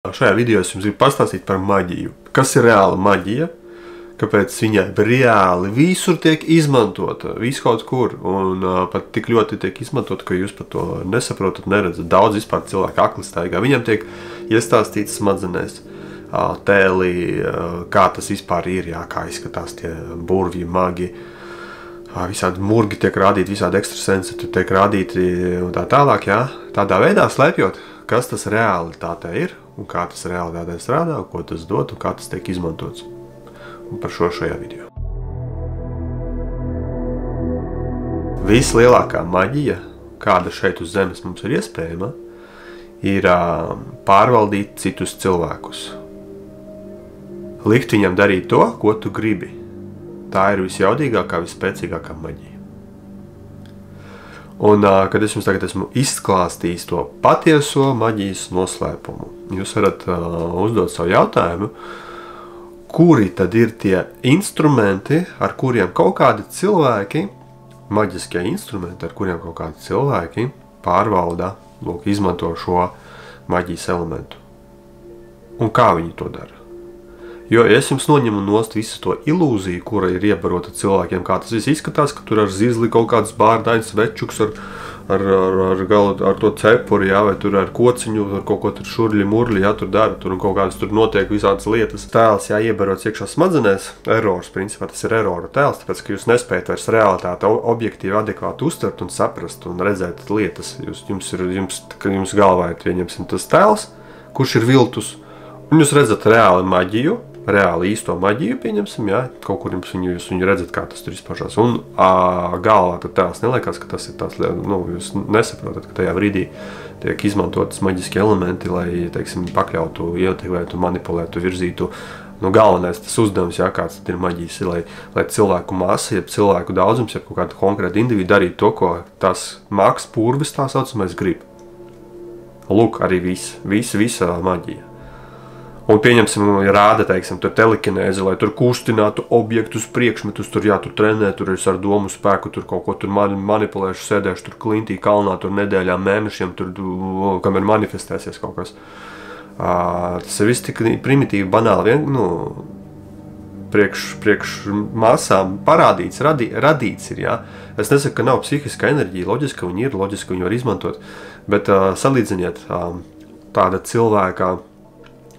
Šajā video es jums gribu pastāstīt par maģiju. Kas ir reāla maģija? Kāpēc viņa reāli visur tiek izmantota, visu kaut kur, un pat tik ļoti tiek izmantota, ka jūs pat to nesaprotat, neredzat. Daudz vispār cilvēku akli staigā. Viņam tiek iestāstīts smadzenēs, tēlī, kā tas vispār ir, kā izskatās tie burvji, magi. Visādi murgi tiek rādīti, visādi ekstrasensi tiek rādīti un tā tālāk, tādā veidā slēpjot, kas tas realitātē ir un kā tas realitātē strādā, ko tas dod un kā tas tiek izmantots. Un par šo šajā video. Vislielākā maģija, kāda šeit uz zemes mums ir iespējama, ir pārvaldīt citus cilvēkus. Likt viņam darīt to, ko tu gribi. Tā ir visjaudīgākā, visspēcīgākā maģija. Un, kad es jums tagad esmu izklāstījis to patieso maģijas noslēpumu, jūs varat uzdot savu jautājumu, kuri tad ir tie instrumenti, ar kuriem kaut kādi cilvēki, maģiskie instrumenti, ar kuriem kaut kādi cilvēki pārvalda, izmanto šo maģijas elementu. Un kā viņi to dara? Jo es jums noņemu nost visu to ilūziju, kura ir iebarota cilvēkiem, kā tas viss izskatās, ka tur ar zizli kaut kāds bārdains večuks ar to cepuri, vai tur ar kociņu, ar kaut ko tur šurļi, murļi, tur dara, tur un kaut kādas tur notiek visādas lietas. Tēls, iebarots iekšā smadzenēs, erors, principā tas ir erora tēls, tāpēc, ka jūs nespējat vairs realitāti objektīvi adekvāti uztvert un saprast un redzēt lietas. Jums galvā ir, pieņemsim, tas tēls, kurš ir viltus, un jūs redzat reāli maģiju, reāli īsto maģiju, pieņemsim, kaut kur jūs viņu redzat, kā tas tur izpaužās. Un galvā tad tēls neliekās, ka tas ir tās, jūs nesaprotat, ka tajā brīdī tiek izmantotas maģiski elementi, lai, teiksim, pakļautu, ietekmētu, manipulētu, virzītu. Galvenais tas uzdevums, kāds tad ir maģijas, lai cilvēku masa, jeb cilvēku daudzums, jeb kaut kāda konkrēta individu darītu to, ko tas māks purvis tā saucamais grib. Lūk, arī visa maģija. Un pieņemsim, rāda, teiksim, tur telekinēzi, lai tur kustinātu objektus, priekšmetus, tur trenē, tur es ar domu spēku, tur kaut ko tur manipulēšu, sēdēšu tur klintī, kalnā, tur nedēļām, mēnešiem, tur, kamēr manifestēsies kaut kas. Tas ir viss tik primitīvi, banāli, priekš masām parādīts, radīts ir, Es nesaku, ka nav psihiska enerģija, loģiski viņi ir, loģiski viņi var izmantot, bet salīdziniet tāda cilvēka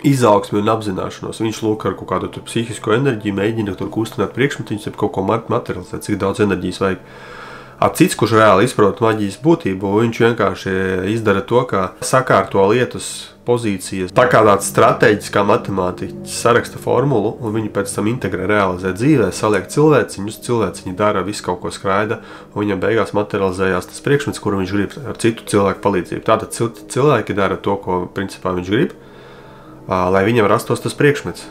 izaugsmi un apzināšanos. Viņš lūk ar kaut kādu psihisko enerģiju, mēģina tur kustināt priekšmetiņus, kaut ko materializēt, cik daudz enerģijas vajag. Cits, kurš reāli izprot maģijas būtību, viņš vienkārši izdara to, ka sakārto lietas pozīcijas. Tā kā tāds strateģiskā matemātiķis saraksta formulu, un viņi pēc tam integrē, realizē dzīvē, saliek cilvēciņi dara, visu kaut ko skraida, un viņam beigās materializējās tas priekšmets, kuru viņš grib ar citu cilvēku palīdzību. Tātad cilvēki dara to, ko principā viņš grib, lai viņam rastos tas priekšmets.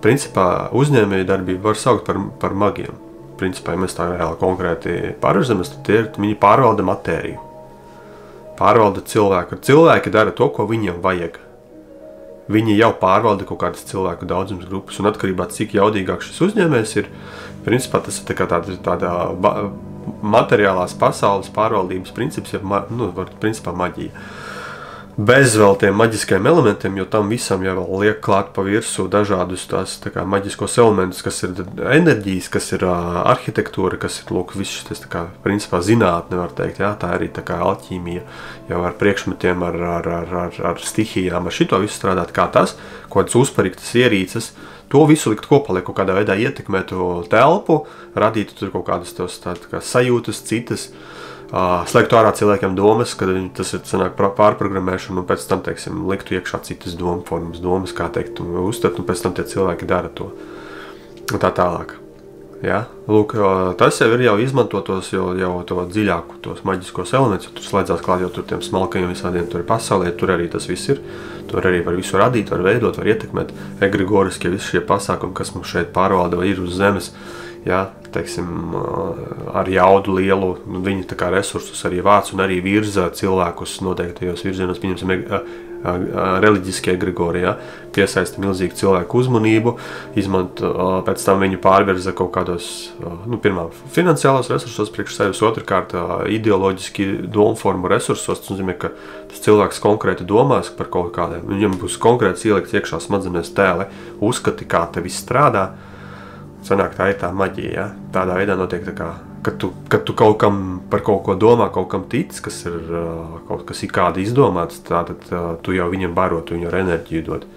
Principā uzņēmēju darbību var saukt par magiem. Principā, ja mēs tā reāli konkrēti pārvarzamies, tad viņi pārvalda matēriju. Pārvalda cilvēku. Cilvēki dara to, ko viņiem vajag. Viņi jau pārvalda kaut kādas cilvēku daudzums grupas, un atkarībā cik jaudīgāk šis uzņēmējs ir, principā tas ir tāda materiālās pasaules pārvaldības princips, principā maģija. Bez vēl tiem maģiskajiem elementiem, jo tam visam jau liek klāt pa virsu dažādus tās maģiskos elementus, kas ir enerģijas, kas ir arhitektūra, kas ir viss šis principā zinātne, var teikt, tā arī tā kā alķīmija, jau ar priekšmetiem, ar stihijām, ar šito visu strādāt kā tas, kaut kādas uzpariktas ierīces, to visu likt kopā, lai kaut kādā veidā ietekmētu telpu, radītu tur kaut kādas sajūtas, citas, slēgtu ārā cilvēkiem domas, kad tas ir sanāk pārprogrammēšana, un pēc tam, teiksim, liktu iekšā citas domas, kā teikt, un uztvert, un pēc tam tie cilvēki dara to. Un tā tālāk. Lūk, tas jau ir izmantotos jau to dziļāku, tos maģiskos elementus, tur slēdzās klāt jau tur tiem smalkajiem visādiem tur pasaulē, tur arī tas viss ir. Tur arī var visu radīt, var veidot, var ietekmēt. Egregoriski visi šie pasākumi, kas mums šeit pārvalda vai ir uz zemes, ja, teiksim, ar jaudu lielu, viņi tā kā resursus arī vāc un arī virza cilvēkus noteiktajos virzienos, pieņemsim, reliģiskie egregori, ja, piesaista milzīgu cilvēku uzmanību, pēc tam viņu pārvirza kaut kādos, pirmā, finansiālos resursos priekš sevis, otrkārt, ideoloģiski domformu resursos, tas nozīmē, ka tas cilvēks konkrēti domās par kaut kādiem, viņam būs konkrēts ielikts iekšā smadzenēs tēle, uzskati, kā te viss strādā, sanāk, tā ir tā maģija, ja, tādā veidā notiek tā kā, kad tu kaut kam par kaut ko domā, kaut kam tic, kas ir kāda izdomāts, tātad tu jau viņam baro, tu viņu ar enerģiju dod.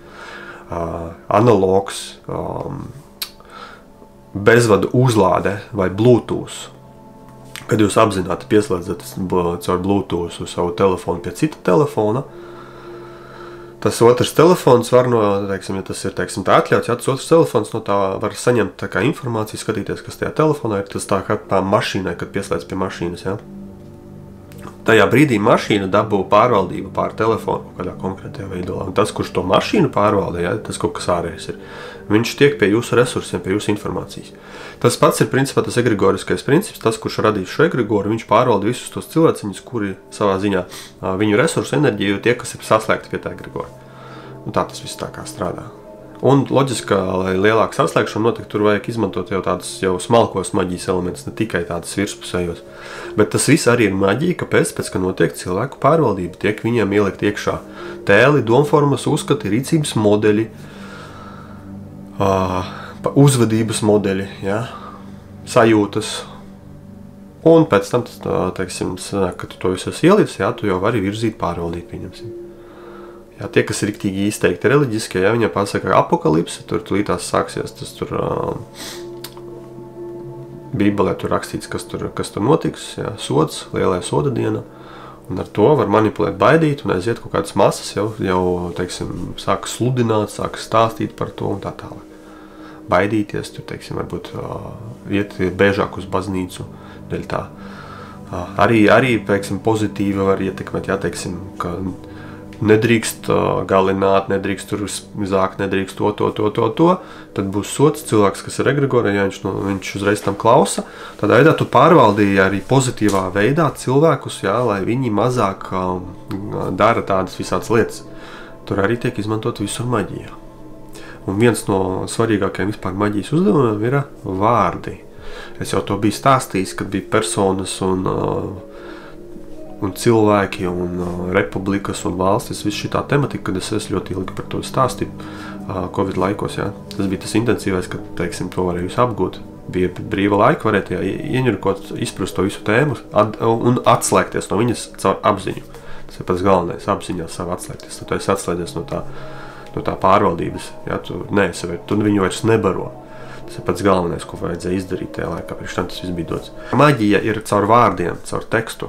Analogs, bezvadu uzlāde vai Bluetooth. Kad jūs apzināti pieslēdzat caur Bluetooth uz savu telefonu pie cita telefona, tas otrs telefons var teiksim, ja tas ir, teiksim, tā atļauts, ja tas otrs telefons no tā var saņemt tā kā informāciju, skatīties, kas tajā telefonā ir, tas tā kā tā mašīnai, kad pieslēdz pie mašīnas, ja. Tajā brīdī mašīna dabū pārvaldību pār telefonu kādā konkrētajā veidolā, un tas, kurš to mašīnu pārvalda, ja, tas kaut kas ārējais ir, viņš tiek pie jūsu resursiem, pie jūsu informācijas. Tas pats ir principā tas egregoriskais princips, tas, kurš radīs šo egregoru, viņš pārvalda visus tos cilvēciņus, kuri savā ziņā viņu resursu enerģiju tie, kas ir saslēgti pie tā egregora. Un tā tas viss tā kā strādā. Un loģiski, lai lielāka saslēgšana notiek, tur vajag izmantot jau tādus jau smalkos maģijas elementus, ne tikai tādas virspusējos. Bet tas viss arī ir maģija, kāpēc, ka notiek cilvēku pārvaldība, tiek viņiem ielikt iekšā tēli, domformas, uzskati, rīcības modeļi, uzvedības modeļi, ja, sajūtas. Un pēc tam, teiksim, kad tu to visu esi ielicis, ja, tu jau vari virzīt pārvaldīt, pieņemsim. Jā, tie, kas ir riktīgi izteikti reliģiskie, ja viņam pasaka apokalipse, tur līdās sāksies, tas tur Bībelē tur rakstīts, kas tur notiks, jā, sods, lielajā soda diena, un ar to var manipulēt, baidīt, un aiziet kaut kādas masas, jau teiksim, sāk sludināt, sāk stāstīt par to un tā tālāk. Baidīties, tur, teiksim, varbūt iet bēžāk uz baznīcu, dēļ tā. Arī, teiksim, pozitīvi var ietekmēt, jā, teiksim, ka nedrīkst galināt, nedrīkst tur zākt, nedrīkst to, tad būs sots cilvēks, kas ir egregorē, ja viņš uzreiz tam klausa. Tādā veidā tu pārvaldīji arī pozitīvā veidā cilvēkus, jā, lai viņi mazāk dara tādas visādas lietas. Tur arī tiek izmantot visur maģija. Un viens no svarīgākajiem vispār maģijas uzdevumiem ir vārdi. Es jau to biju stāstījis, kad bija personas un cilvēki un republikas un valstis, viss šī tā tematika, kad es ļoti ilgi par to stāstīju Covid laikos, jā. Tas bija tas intensīvais, kad, teiksim, to varēja visu apgūt. Bija brīva laika, varēja ieņurkot, izprast to visu tēmu un atslēgties no viņas caur apziņu. Tas ir pats galvenais, apziņā savu atslēgties. Tad tu esi atslēdzies no tā pārvaldības, jā, tu viņu vairs nebaro. Tas ir pats galvenais, ko vajadzēja izdarīt tajā laikā, priekš tam tas viss bija dots. Maģija ir caur vārdiem, caur tekstu.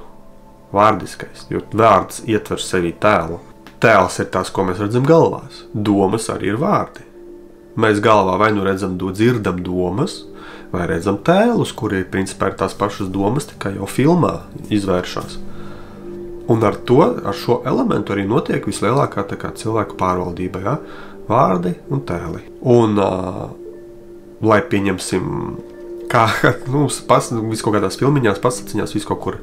Vārdiskais, jo vārds ietver sevi tēlu. Tēls ir tas, ko mēs redzam galvās. Domas arī ir vārdi. Mēs galvā vai nu dzirdam domas, vai redzam tēlus, kuri principā ir tās pašas domas, tikai jau filmā izvēršās. Un ar šo elementu arī notiek vislielākā cilvēku pārvaldība, ja? Vārdi un tēli. Un, lai pieņemsim, kā vis kaut kādās filmiņās, pasaciņās, vis kaut kur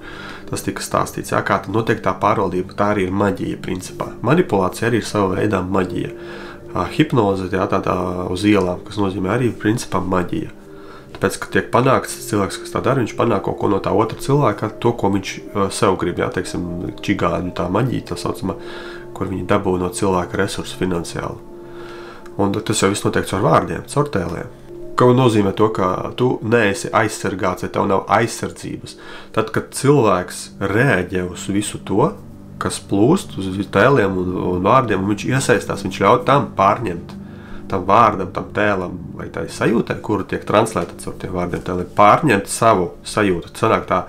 tas tika stāstīts, jā, kā tad notiek tā pārvaldība, tā arī ir maģija principā. Manipulācija arī ir sava veidā maģija. Hipnoze, jā, tā uz ielām, kas nozīmē arī principā maģija. Tāpēc, ka tiek panākts cilvēks, kas tā dara, viņš panāk kaut ko no tā otra cilvēka, to, ko viņš sev grib, jā, teiksim, čigāņu tā maģija, tā saucamā, kur viņi dabū no cilvēka resursu finansiāli. Un tas jau viss notiek caur vārdiem, caur tēliem. Ko nozīmē to, ka tu neesi aizsargāts, vai tev nav aizsardzības. Tad, kad cilvēks reaģē uz visu to, kas plūst uz tēliem un vārdiem, un viņš iesaistās, viņš ļauj tam pārņemt, tam vārdam, tam tēlam, vai tai sajūtai, kuru tiek translēta caur tiem vārdiem tēliem, pārņemt savu sajūtu. Sanāk tā,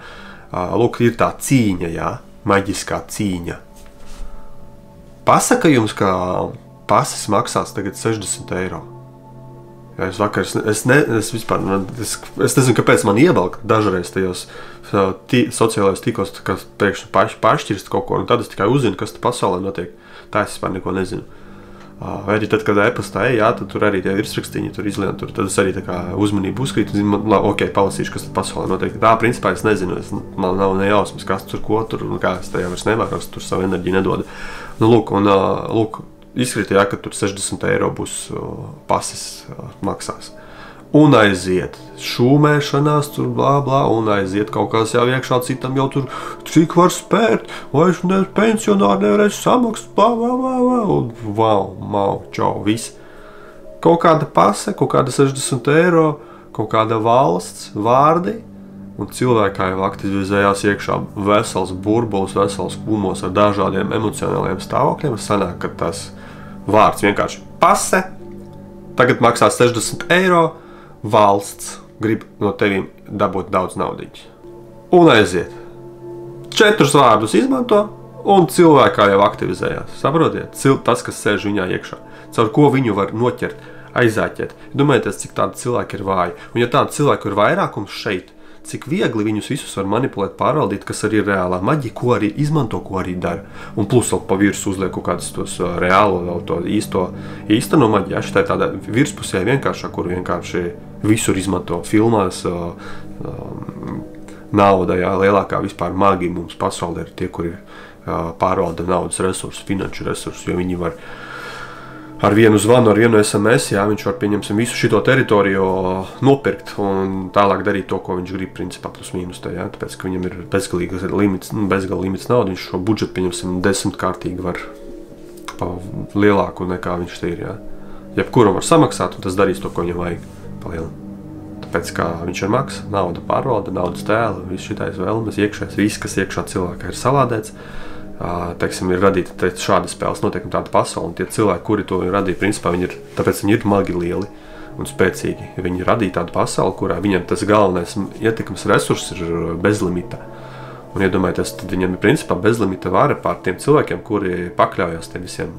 lūk, ir tā cīņa, jā, maģiskā cīņa. Pasaka jums, ka pases maksās tagad 60 eiro. Ja, es nezinu, kāpēc man ievelk dažreiz tajos sociālajos tīklos, kas pēkšņi pašķirst kaut ko, un tad es tikai uzzinu, kas te pasaulē notiek. Tā es vispār neko nezinu. Vai arī tad, kad e-pastā tad tur arī tie virsrakstīņi tur izlien, tad es arī tā kā uzmanību uzkrītu, ok, palasīšu, kas tad pasaulē notiek. Tā, principā, es nezinu, man nav nejausmas, kas tur, ko tur, un kā es tajā vairs nevaru, tur savu enerģiju nedodu. Nu, lūk, izkrīt, ka tur 60 eiro būs pases maksās. Un aiziet šūmēšanās, tur blā, blā, un aiziet kaut kāds jau iekšā, citam jau tur, cik var spērt, vai es pensionāri nevarēšu samaksāt, blā, blā, blā, blā, un mau, čau, viss. Kaut kāda pase, kaut kāda 60 eiro, kaut kāda valsts, vārdi, un cilvēkā jau aktivizējās iekšā vesels burbulis, vesels kumos ar dažādiem emocionāliem stāvokļiem, sanāk, ka tas vārds vienkārši pase, tagad maksās 60 eiro, valsts grib no tevīm dabūt daudz naudiņu. Un aiziet. 4 vārdus izmanto, un cilvēkā jau aktivizējās. Saprotiet? Tas, kas sēž viņā iekšā. Caur ko viņu var noķert, aizāķēt. Domājieties, cik tādi cilvēki ir vāji. Un ja tādi cilvēki ir vairākums šeit, cik viegli viņus visus var manipulēt, pārvaldīt, kas arī ir reālā maģija, ko arī izmanto, ko arī dara. Un plus vēl pa virsu uzliek kaut kādus tos reālo, vēl to īsteno maģiju. Šitā tāda virspusē vienkāršā, kur vienkārši visur izmanto filmās, nauda, lielākā vispār maģija mums pasaulē ir tie, kuri pārvalda naudas resursus, finanšu resursus, jo viņi var ar vienu zvanu, ar vienu SMS, viņš var, pieņemsim, visu šito teritoriju nopirkt un tālāk darīt to, ko viņš grib, principā, plus mīnus tajā, tāpēc, ka viņam ir bezgalīgs limits naudu, viņš šo budžetu, pieņemsim, 10-kārtīgi var lielāku nekā viņš te ir, Jebkuram var samaksāt, un tas darīs to, ko viņam vajag palielin. Tāpēc, kā viņš ir maks, nauda pārvalda, naudas tēla, viss šitais vēlmes, iekšējais, viss, kas iekšā cilvēkā ir salādēts, teiksim, ir radīta šāda spēles noteikuma tāda pasaule, un tie cilvēki, kuri to radīja, principā, tāpēc viņi ir magi lieli un spēcīgi. Viņi radīja tādu pasauli, kurā viņam tas galvenais ietekmes resurss ir bezlimita. Un iedomājieties, tad viņam ir principā bezlimita vara pār tiem cilvēkiem, kuri pakļaujās tiem visiem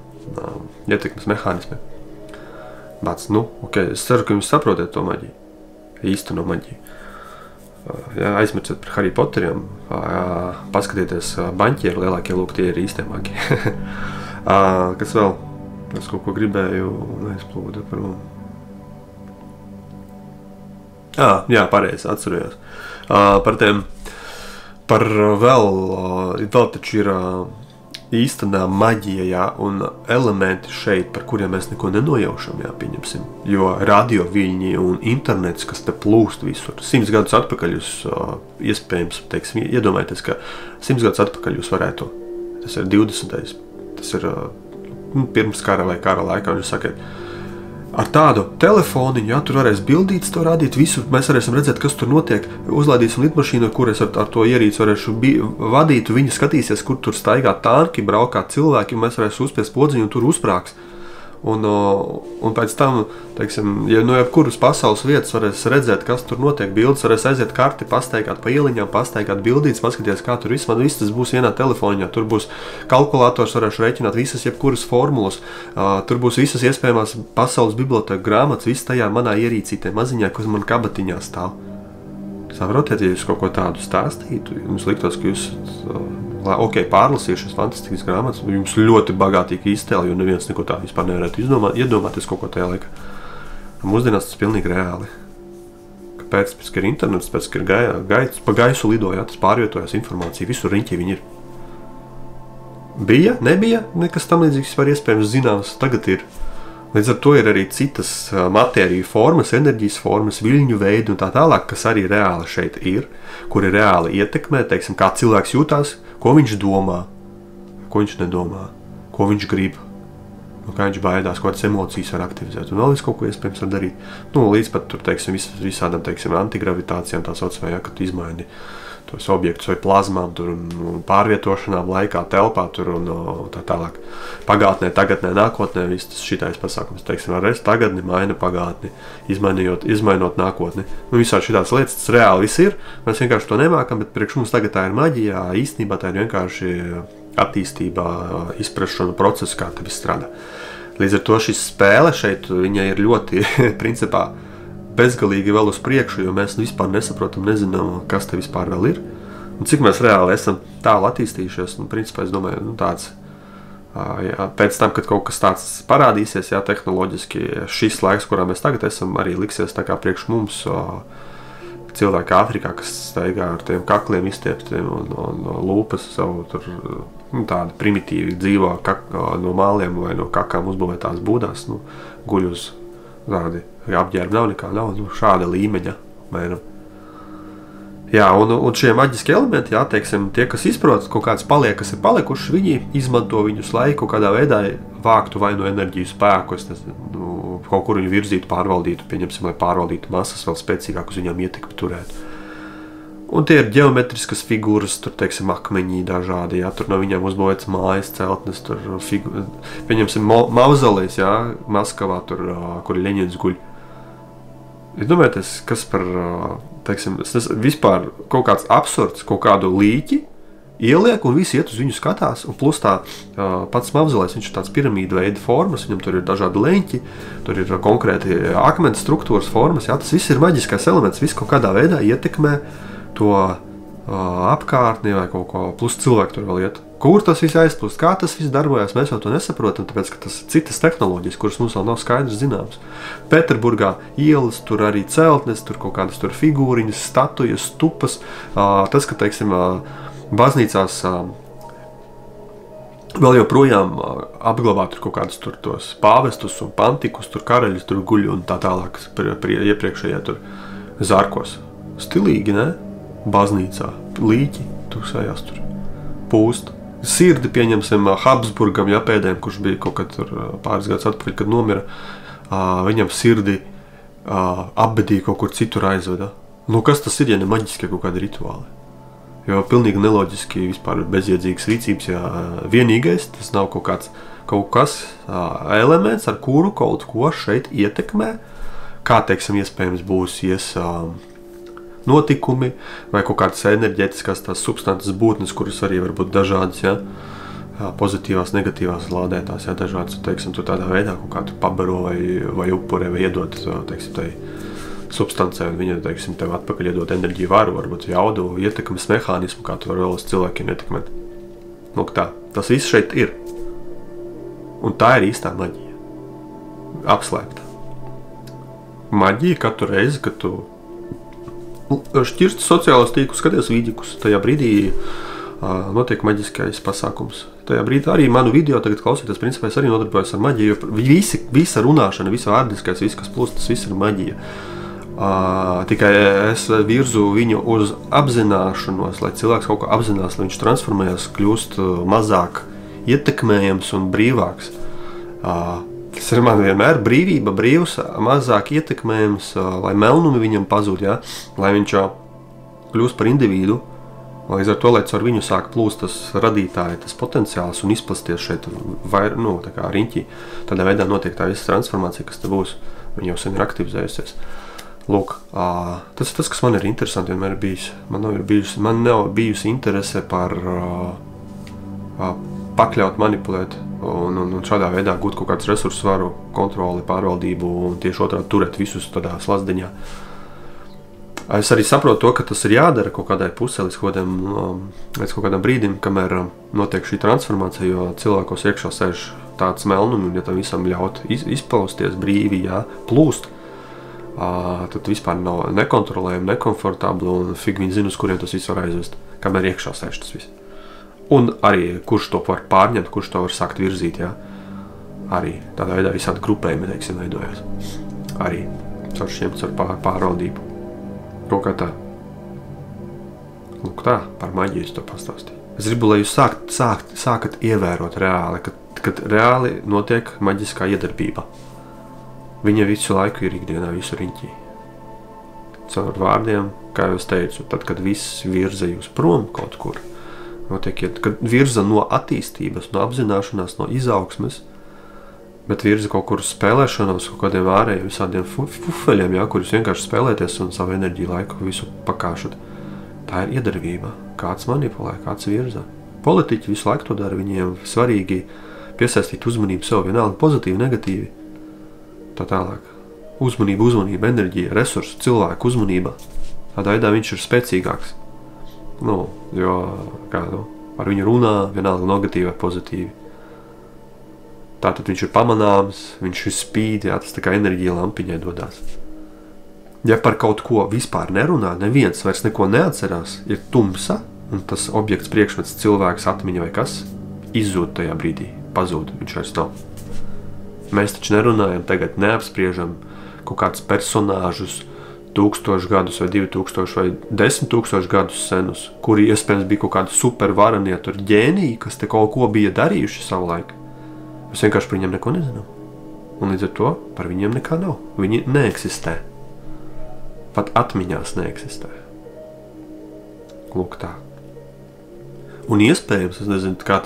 ietekmes mehānismiem. Bāc, es ceru, ka jūs saprotiet to maģiju, īsteno maģiju. Aizmirciet par Harry Potteriem, paskatieties baņķieri lielākie, lūk, tie ir īstie magi. Kas vēl? Es kaut ko gribēju neizplūdu par mums. Jā, pareizi, atcerējos. Par vēl taču ir īstenā maģija, un elementi šeit, par kuriem mēs neko nenojaušam, pieņemsim. Jo radioviļņi un internets, kas te plūst visur, 100 gadus atpakaļ jūs iespējams, teiksim, iedomājieties, ka 100 gadus atpakaļ jūs varētu, tas ir 20. Tas ir pirms kara vai kara laikā, un jūs sakat, ar tādu telefoniņu, tur varēs bildītas to rādīt, visu, mēs varēsim redzēt, kas tur notiek, uzlādīsim lidmašīnu, kur es ar to ierīci varēšu vadīt, viņi skatīsies, kur tur staigā tanki, braukā cilvēki, un mēs varēsim uzspiest podziņu, un tur uzprāks. Un pēc tam, teiksim, ja no jebkuras pasaules vietas varēs redzēt, kas tur notiek, bildes, varēs aiziet karti, pastaigāt pa ieliņām, pastaigāt bildītas, paskaties, kā tur viss, man viss tas būs vienā telefoniņā, tur būs kalkulators, varēšu rēķināt visas jebkuras formulas, tur būs visas iespējamās pasaules biblioteka grāmatas, viss tajā manā ierīcītē maziņā, kas man kabatiņā stāv. Saprotiet, ja jūs kaut ko tādu stāstītu, jums liktos, ka jūs pārlasījušies fantastiskas grāmatas, jums ļoti bagātīgi iztēli, jo neviens neko tā vispār nevarētu iedomāties kaut ko tajā laikā. Mūsdienās tas pilnīgi reāli. Pēc, ka ir internets, pēc, ka ir pa gaisu lidoja, tas pārvietojās informācija, visur riņķī viņi ir. Bija, nebija, nekas tam līdzīgs var iespējams zināms, tagad ir. Līdz ar to ir arī citas matēriju formas, enerģijas formas, viļņu veidi un tā tālāk, kas arī reāli šeit ir, kuri reāli ietekmē, teiksim, kā cilvēks jūtās, ko viņš domā, ko viņš nedomā, ko viņš grib, kā viņš baidās, kādas emocijas var aktivizēt, un vēl visu kaut ko iespējams var darīt. Līdz pat tur, teiksim, visādam, teiksim, antigravitācijām tā sauc, vai, kad tu izmaini tos objektus vai plazmām tur un pārvietošanām laikā, telpā tur un tā tālāk. Pagātnē, tagadnē, nākotnē, viss šitais pasākums, teiksim, ar tagadni maina pagātni, izmainot nākotni. Visādi šitās lietas, tas reāli viss ir, mēs vienkārši to nemākam, bet priekš mums tagad tā ir maģija, īstenībā tā ir vienkārši attīstībā, izprašana procesa, kā te viss strādā. Līdz ar to šis spēle šeit, viņa ir ļoti, principā, bezgalīgi vēl uz priekšu, jo mēs vispār nesaprotam, nezinām, kas te vispār vēl ir. Un cik mēs reāli esam tālu attīstījušies, principā, es domāju, tāds Jā, pēc tam, kad kaut kas tāds parādīsies, jā, tehnoloģiski, šis laiks, kurā mēs tagad esam, arī liksies tā kā priekš mums cilvēki Āfrikā, kas staigā ar tiem kakliem izstieptiem un lūpas savu tur, tādi primitīvi dzīvo no māliem vai no kakām uzbūvētās būdās, guļ uz tādi apģērbi nav, šāda līmeņa mēram. Jā, un šie maģiski elementi, jā, teiksim, tie, kas izprot, kaut kāds paliek, kas ir palikuši, viņi izmanto viņus, lai kaut kādā veidā vāktu vai no enerģiju spēku, kaut kur viņu virzītu, pārvaldītu, pieņemsim, lai pārvaldītu masas vēl spēcīgāk uz viņām ietekmi turētu. Un tie ir ģeometriskas figūras, tur, teiksim, akmeņi dažādi, jā, tur no viņām uzbūvēts mājas celtnes, tur pieņemsim, mauzolejs, jā, Maskavā, tur, kur Ļeņins guļ. Es domājieties, kas par, teiksim, vispār kaut kāds absurds, kaut kādu līķi ieliek un visi iet uz viņu skatās, un plus tā pats mauzolejs, viņš ir tāds piramīdu veida formas, viņam tur ir dažādi leņķi, tur ir konkrēti akmens struktūras formas, jā, tas viss ir maģiskais elements, viss kaut kādā veidā ietekmē to apkārtni vai kaut ko, plus cilvēki tur vēl iet. Kur tas viss aizplūst, kā tas viss darbojas, mēs jau to nesaprotam, tāpēc, ka tas ir citas tehnoloģijas, kuras mums vēl nav skaidrs zināms. Pēterburgā ielas, tur arī celtnes, tur kaut kādas tur figūriņas, statujas, stupas, tas, ka, teiksim, baznīcās vēl joprojām apglabā tur kaut kādus tur tos pāvestus un pantikus, tur karaļus tur guļ un tā tālāk iepriekšējā tur zārkos. Stilīgi, ne? Baznīcā, līķi, tusējās tur, pūst. Sirdi, pieņemsim, Habsburgam, jā, pēdējiem, kurš bija kaut kad tur pāris gadus atpakaļ, kad nomira, viņam sirdi apbedīja kaut kur citur aizveda. Kas tas ir, ja ne maģiskie kaut kādi rituāli? Jo pilnīgi neloģiski vispār bezjēdzīgas rīcības, ja vienīgais, tas nav kaut kas elements, ar kuru kaut ko šeit ietekmē, kā, teiksim, iespējams būs notikumi vai kaut kādas enerģētiskās tās substances būtnes, kuras arī var būt dažādas, ja? Pozitīvās, negatīvās lādētās, ja? Dažādas, teiksim, tu tādā veidā kaut kādu pabaro vai upurē vai iedot, teiksim, tai substancē, un viņa, teiksim, tev atpakaļ iedot enerģiju varu, varbūt jaudu, ietekmes mehānismu, kā tu var vēl uz cilvēkiem ietekmēt. Tā, tas viss šeit ir. Un tā ir īstā maģija. Apslēpta. Maģija katru reizi, kad tu šķirsti sociālos tīklus, skaties vīdikus, tajā brīdī notiek maģiskais pasākums. Tajā brīdī arī manu video tagad klausīties, principā es arī nodarbojos ar maģiju, jo visa runāšana, visa vārdiskais, viss, kas plūst, tas viss ir maģija. Tikai es virzu viņu uz apzināšanos, lai cilvēks kaut ko apzinās, lai viņš transformējas, kļūst mazāk ietekmējams un brīvāks. Tas ir man vienmēr brīvība, brīvs, mazāk ietekmējams, lai melnumi viņam pazūd, ja? Lai viņš kļūst par individu, līdz ar to, lai caur viņu sāk plūst tas radītāja, tas potenciāls un izplasties šeit tā kā riņķī. Tādā veidā notiek tā visa transformācija, kas te būs, viņa jau sen ir aktivizējusies. Lūk, tas ir tas, kas man ir interesanti vienmēr bijis. Man nav bijusi interese par pakļaut, manipulēt un šādā veidā gūt kaut kāds resursu varu, kontroli, pārvaldību un tieši otrādi turēt visus tādā slazdiņā. Es arī saprotu to, ka tas ir jādara kaut kādai pusē līdz kaut kādam brīdim, kamēr notiek šī transformācija, jo cilvēkos iekšā sēž tāds melnumi, un ja tam visam ļaut izpausties brīvi, jā, plūst, tad vispār nav nekontrolējami, nekomfortabli un fig viņi zina, uz kuriem tas viss var aizvest, kamēr iekšā sēž tas viss. Un arī kurš to var pārņemt, kurš to var sākt virzīt, jā. Arī tādā veidā visādi grupējumi, teiksim, veidojas. Arī caur šiem, caur pārvaldību. Kaut kā tā. Lūk tā, par maģiju es to pastāstīju. Es gribu, lai jūs sākat ievērot reāli, kad reāli notiek maģiskā iedarbība. Viņa visu laiku ir ikdienā, visu riņķī. Caur vārdiem, kā jau es teicu, tad, kad viss virza jūs prom kaut kur, kad virza no attīstības, no apzināšanās, no izaugsmes, bet virza kaut kur spēlēšanos, kaut kādiem ārējiem visādiem fufeļiem, jā, kurus vienkārši spēlēties un savu enerģiju laiku visu pakāšat. Tā ir iedarbība. Kāds manipulē, kāds virza. Politiķi visu laiku to dara, viņiem svarīgi piesaistīt uzmanību sev, vienalga pozitīvi, negatīvi. Tā tālāk. Uzmanība, enerģija, resursi, cilvēku uzmanība. Tādā veidā viņš ir spēcīgāks. Jo ar viņu runā vienalga negatīvi vai pozitīvi. Tātad viņš ir pamanāms, viņš ir spīd, jā, tas tā kā enerģija lampiņai dodās. Ja par kaut ko vispār nerunā, neviens vairs neko neatcerās, ir tumsa, un tas objekts priekšmets cilvēks atmiņa vai kas, izzūd tajā brīdī, pazūd, viņš vairs nav. Mēs taču nerunājam, tagad neapspriežam kaut kādus personāžus 1000 gadus vai 2000 vai 10 000 gadus senus, kuri iespējams bija kaut kādi supervaranie tur ģēniji, kas te kaut ko bija darījuši savu laiku. Mēs vienkārši par viņiem neko nezinām. Un līdz ar to par viņiem nekā nav. Viņi neeksistē. Pat atmiņās neeksistē. Lūk tā. Un iespējams, es nezinu, kā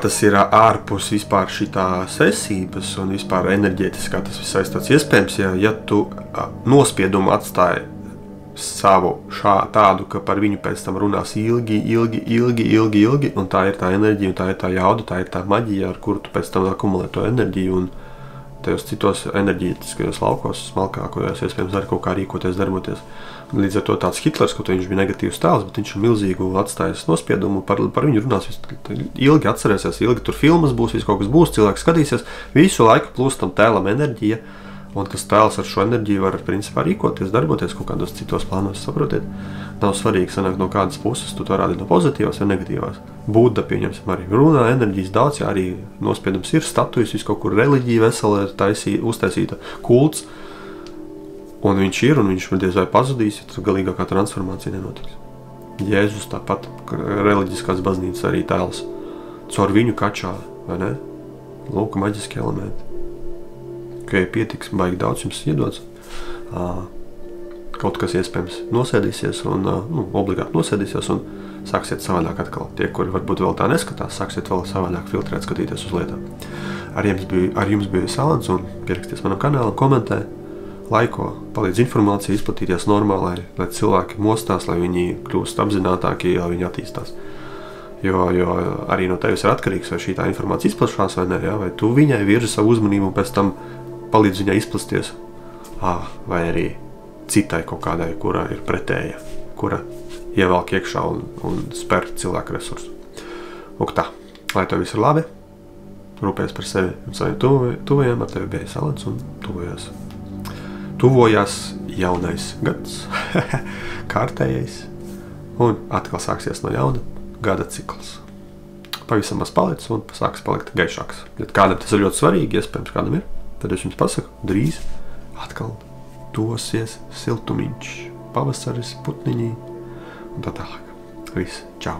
tas ir ārpus vispār šitās esības un vispār enerģētiski, kā tas viss saistāts. Iespējams, ja tu nospiedumu atstāji savu tādu, ka par viņu pēc tam runās ilgi, un tā ir tā enerģija, un tā ir tā jauda, tā ir tā maģija, ar kuru tu pēc tam akumulē to enerģiju, un tajos citos enerģētiskajos laukos, smalkākajos, iespējams arī kaut kā rīkoties, darboties. Līdz ar to tāds Hitlers, kaut viņš bija negatīvs tēls, bet viņš ir milzīgu atstājis nospiedumu, par viņu runās ilgi, atcerēsies, ilgi tur filmas būs, viss kaut kas būs, cilvēks skatīsies, visu laiku plūst tam tēlam enerģija, un tas tēls ar šo enerģiju var principā rīkoties, darboties kaut kādos citos plānos, saprotiet? Nav svarīgi sanākt no kādas puses, tu to rādi no pozitīvās vai negatīvās. Būda, pieņemsim, arī runā, enerģijas daudz, jā, arī nospiedums ir, statujas, viss kaut kur reliģija vesela ir uztaisīta, kults, un viņš ir, un viņš diez vai pazudīs, ja tur galīgākā transformācija nenotiks. Jēzus tāpat, reliģiskās baznīcas arī tēls, caur viņu kačā, vai ne? Lūk, maģiski elementi. Okay, pietiks, baigi daudz jums iedots. Kaut kas iespējams nosēdīsies un obligāti nosēdīsies un sāksiet savādāk atkal. Tie, kuri varbūt vēl tā neskatās, sāksiet vēl savādāk filtrēt, skatīties uz lietām. Ar jums bija Salants un pieraksties manam kanālam, komentē, laiko, palīdz informācija izplatīties normāli, lai cilvēki mostās, lai viņi kļūst apzinātāki, lai viņi attīstās. Jo arī no tevis ir atkarīgs, vai šī tā informācija izplašās vai ne, jā? Vai tu viņai virzi savu uzmanību un pēc tam palīdz viņai izplasties, vai arī citai kaut kādai, kura ir pretēja, kura ievelk iekšā un spēr cilvēku resursu. Lūk tā, lai tev viss ir labi, rūpēs par sevi un saviem tuvajiem, ar tevi bija Salants un tuvojās jaunais gads, kārtējais, un atkal sāksies no jauna gada cikls. Pavisam maz palicis un sāks palikt gaišāks. Ja kādam tas ir ļoti svarīgi, iespējams kādam ir, tad es jums pasaku, drīz atkal tosies siltumiņš, pavasaris, putniņi un tā tālāk. Viss, čau!